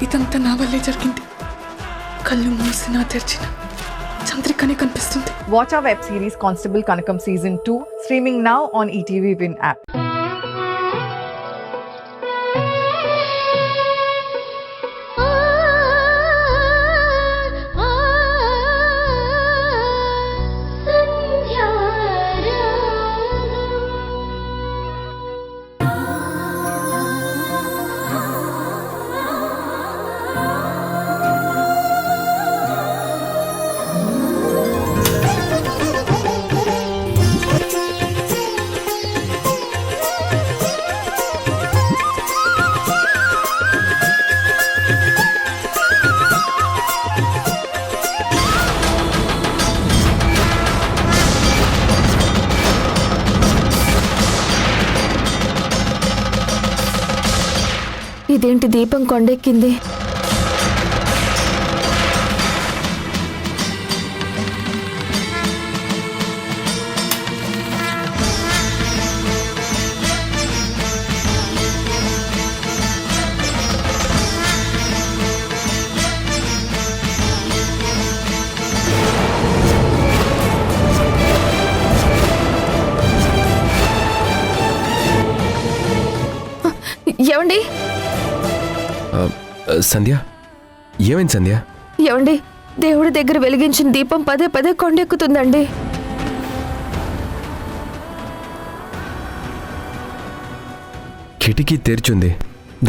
ఇదంతా నా వల్లే జరిగింది. కళ్ళు మూసినా తెరిచిన చంద్రికనే కనిపిస్తుంది. Watch our web series Constable Kanakam Season 2 streaming now on ETV Win app. ఇదేంటి దీపం కొండెక్కింది? ఏమండి? సంధ్య, ఏమైంది సంధ్య? ఏమండి, దేవుడి దగ్గర వెలిగించిన దీపం పదే పదే కొండెక్కుతుందండి. కిటికీ తెరిచుంది,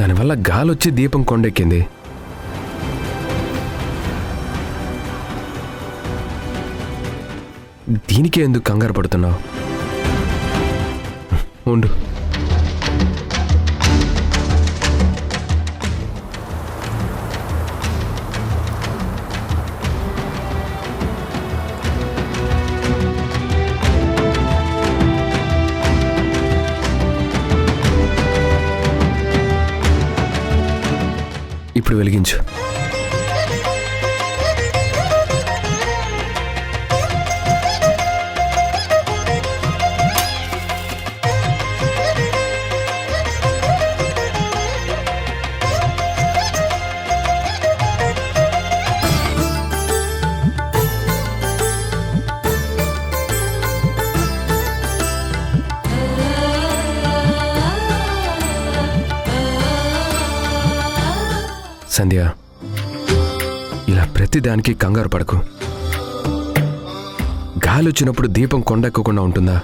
దానివల్ల గాలొచ్చి దీపం కొండెక్కింది. దీనికే ఎందుకు కంగారు పడుతున్నావు? ఉండు. ఇప్పుడు వెలిగించు. సంధ్య, ఇలా ప్రతిదానికి కంగారు పడకు. గాలి వచ్చినప్పుడు దీపం కొండెక్కకుండా ఉంటుందా?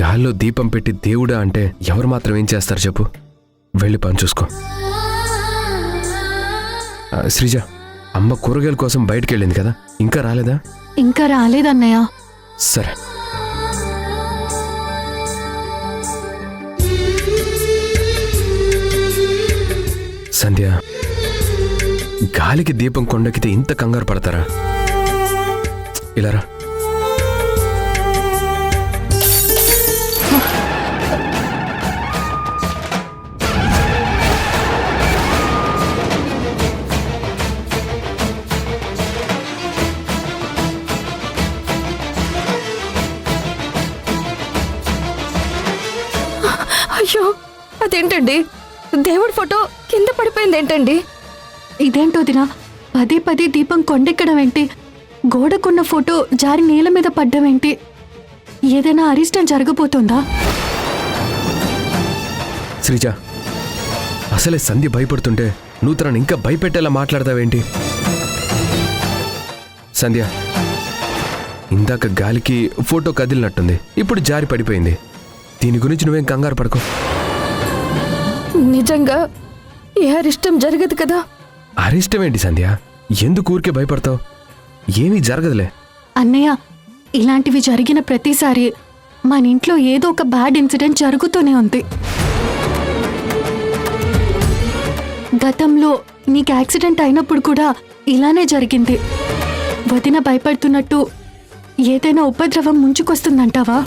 గాల్లో దీపం పెట్టి దేవుడా అంటే ఎవరు మాత్రం ఏం చేస్తారు చెప్పు? వెళ్ళి పని చూసుకో. శ్రీజ, అమ్మ కూరగాయల కోసం బయటికి వెళ్ళింది కదా, ఇంకా రాలేదా? ఇంకా రాలేదన్నయ్య. సరే. సంధ్య, గాలికి దీపం కొండెక్కితే ఇంత కంగారు పడతారా? ఇలారా. అయ్యో, అదేంటండి? దేవుడి ఫోటో కింద పడిపోయింది ఏంటండి? ఇదేంటో దినా, పదే పదే దీపం కొండెక్కడం ఏంటి? గోడకున్న ఫోటో జారి నేల మీద పడ్డం ఏంటి? ఏదైనా అరిష్టం జరగబోతుందా? శ్రీజ, అసలే సంధ్య భయపడుతుంటే నువ్వు తనని ఇంకా భయపెట్టేలా మాట్లాడతావేంటి? సంధ్య, ఇందాక గాలికి ఫోటో కదిలినట్టుంది, ఇప్పుడు జారి పడిపోయింది. దీని గురించి నువ్వేం కంగారు పడకు. నిజంగా ఏ అరిష్టం జరగదు కదా? అరిష్టం ఏంటి సంధ్య? ఎందుకు ఊరికే భయపడతావు? ఏమీ జరగదులే. అన్నయ్య, ఇలాంటివి జరిగిన ప్రతిసారి మన ఇంట్లో ఏదో ఒక బ్యాడ్ ఇన్సిడెంట్ జరుగుతూనే ఉంది. గతంలో నీకు యాక్సిడెంట్ అయినప్పుడు కూడా ఇలానే జరిగింది. వదిన భయపడుతున్నట్టు ఏదైనా ఉపద్రవం ముంచుకొస్తుందంటావా?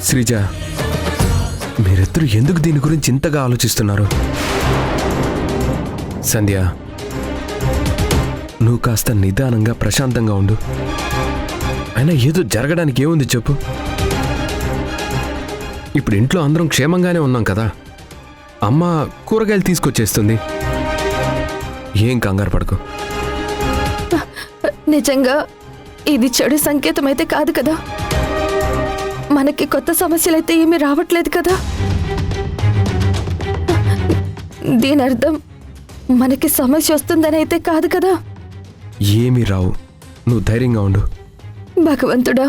శ్రీజ, మీరిద్దరూ ఎందుకు దీని గురించి ఇంతగా ఆలోచిస్తున్నారు? సంధ్య, నువ్వు కాస్త నిదానంగా ప్రశాంతంగా ఉండు. అయినా ఏదో జరగడానికి ఏముంది చెప్పు? ఇప్పుడు ఇంట్లో అందరం క్షేమంగానే ఉన్నాం కదా. అమ్మ కూరగాయలు తీసుకొచ్చేస్తుంది. ఏం కంగారు పడకు. నిజంగా ఇది చెడు సంకేతం అయితే కాదు కదా? మనకి కొత్త సమస్యలైతే ఏమీ రావట్లేదు కదా? దీని అర్థం మనకి సమస్య వస్తుందని అయితే కాదు కదా? ఏమీ రావు, నువ్వు ధైర్యంగా ఉండు. భగవంతుడా,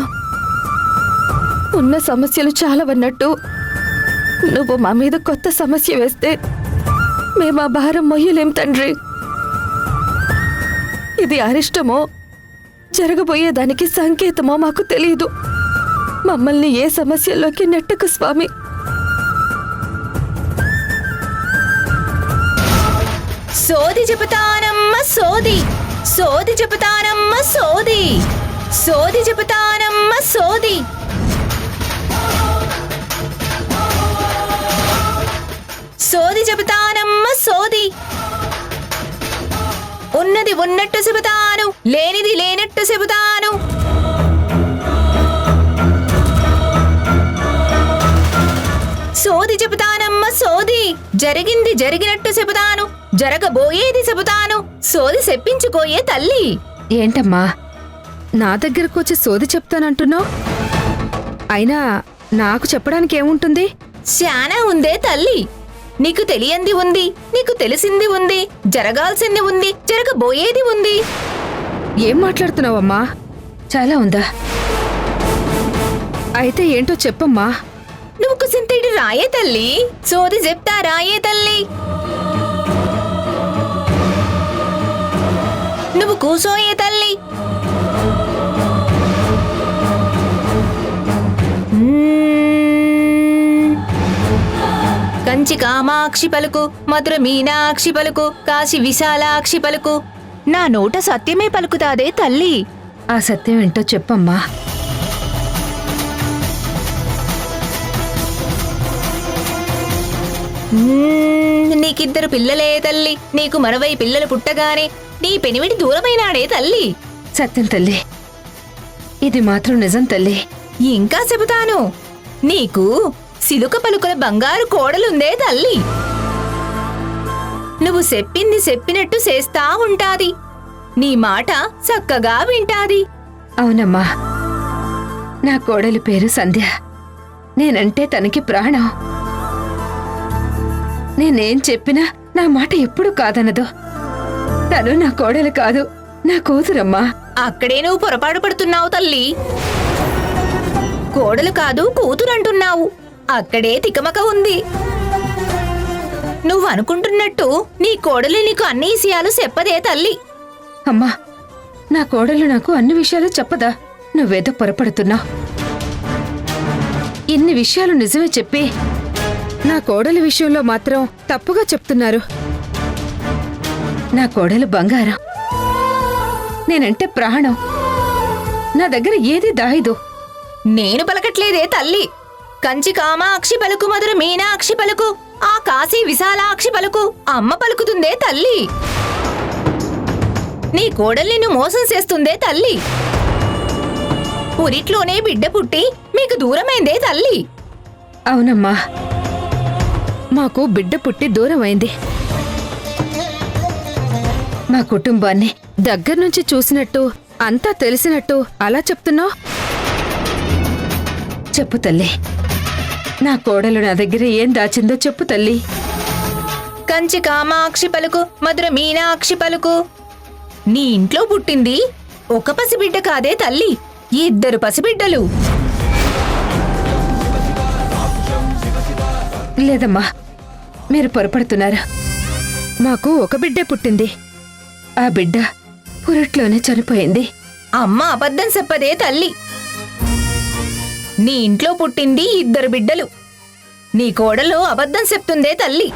ఉన్న సమస్యలు చాలా ఉన్నట్టు నువ్వు మా మీద కొత్త సమస్య వేస్తే మేము ఆ భారం మొయ్యలేం తండ్రి. ఇది అరిష్టమో జరగబోయేదానికి సంకేతమో మాకు తెలియదు. మమ్మల్ని ఏ సమస్యల్లోకి నెట్టకు స్వామి. సోది చెబుతానమ్మ సోది, సోది చెబుతానమ్మ సోది, సోది చెబుతానమ్మ సోది. సోది చెబుతానమ్మ సోది. ఉన్నది ఉన్నట్టు చెబుతాను, లేనిది లేనట్టు చెబుతాను. సోది చెబుతానమ్మ సోది. జరిగింది జరిగినట్టు చెబుతాను, జరగబోయేది చెబుతాను. సోది చెప్పించుకోయే తల్లి. ఏంటమ్మా నా దగ్గరకు వచ్చి సోది చెప్తానంటున్నావు? అయినా నాకు చెప్పడానికి ఏముంటుంది? శానా ఉందే తల్లి. నీకు తెలియంది ఉంది, నీకు తెలిసింది ఉంది, జరగాల్సింది ఉంది, జరగబోయేది ఉంది. ఏం మాట్లాడుతున్నావమ్మా? చాలా ఉందా? అయితే ఏంటో చెప్పమ్మా. నువ్వు కుసింతేటి రాయే తల్లి, సోది చెప్తా రాయే తల్లి. నువ్వు కూసోయే తల్లి. కంచి కామాక్షి పలుకు, మధుర మీనాక్షి పలుకు, కాశీ విశాలాక్షి పలుకు. నా నోట సత్యమే పలుకుతాదే తల్లి. ఆ సత్యం ఏంటో చెప్పమ్మా. నీకిద్దరు పిల్లలే తల్లి. నీకు మరవై పిల్లలు పుట్టగానే నీ పెనివిడి దూరమైనాడే తల్లి. సత్యం తల్లి, ఇది మాత్రం నిజం తల్లి. ఇంకా చెబుతాను, నీకు సిలుక పలుకుల బంగారు కోడలుందే తల్లి. నువ్వు చెప్పింది చెప్పినట్టు చేస్తా ఉంటాది. నీ మాట చక్కగా వింటాది. అవునమ్మా, నా కోడలి పేరు సంధ్య. నేనంటే తనకి ప్రాణం. నేనేం చెప్పినా నా మాట ఎప్పుడు కాదనదు. తను నా కోడలు కాదు, నా కూతురమ్మా. అక్కడే నువ్వు పొరపాటు పడుతున్నావు తల్లి. కోడలు కాదు కూతురంటున్నావు. అక్కడే తికమక ఉంది. నువ్వు అనుకుంటున్నట్టు నీ కోడలు నీకు అన్ని విషయాలు చెప్పదే తల్లి. అమ్మా, నా కోడలు నాకు అన్ని విషయాలు చెప్పదా? నువ్వేదో పొరపడుతున్నావు. ఇన్ని విషయాలు నిజమే చెప్పి నా కోడలి విషయంలో మాత్రం తప్పుగా చెప్తున్నారు. నా కోడలు బంగారం. నేనంటే ప్రాణం. నా దగ్గర ఏది దాయదు. నేను పలకట్లేదే తల్లి. కంచి కామాక్షి పలుకు, మధుర మీనాక్షి పలుకు, ఆ కాశీ విశాలాక్షి పలుకు అమ్మ పలుకుతుందే తల్లి. నీ కోడల్ని నువ్వు మోసం చేస్తుందే తల్లి. పురిట్లోనే బిడ్డ పుట్టి మీకు దూరమైందే తల్లి. అవునమ్మా, మాకు బిడ్డ పుట్టి దూరమైంది. మా కుటుంబాన్ని దగ్గర్నుంచి చూసినట్టు, అంతా తెలిసినట్టు అలా చెప్తున్నావు? చెప్పు తల్లి, నా కోడలు నా దగ్గర ఏం దాచిందో చెప్పు తల్లి. కంచి కామాక్షి పలుకు, మధుర మీనాక్షి పలుకు. నీ ఇంట్లో పుట్టింది ఒక పసిబిడ్డ కాదే తల్లి, 2 పసిబిడ్డలు. లేదమ్మా, మీరు పొరపడుతున్నారు. మాకు ఒక బిడ్డే పుట్టింది. ఆ బిడ్డ పురిట్లోనే చనిపోయింది. అమ్మ అబద్ధం చెప్పదే తల్లి. నీ ఇంట్లో పుట్టింది 2 బిడ్డలు. నీ కోడలు అబద్ధం చెప్తుందే తల్లి.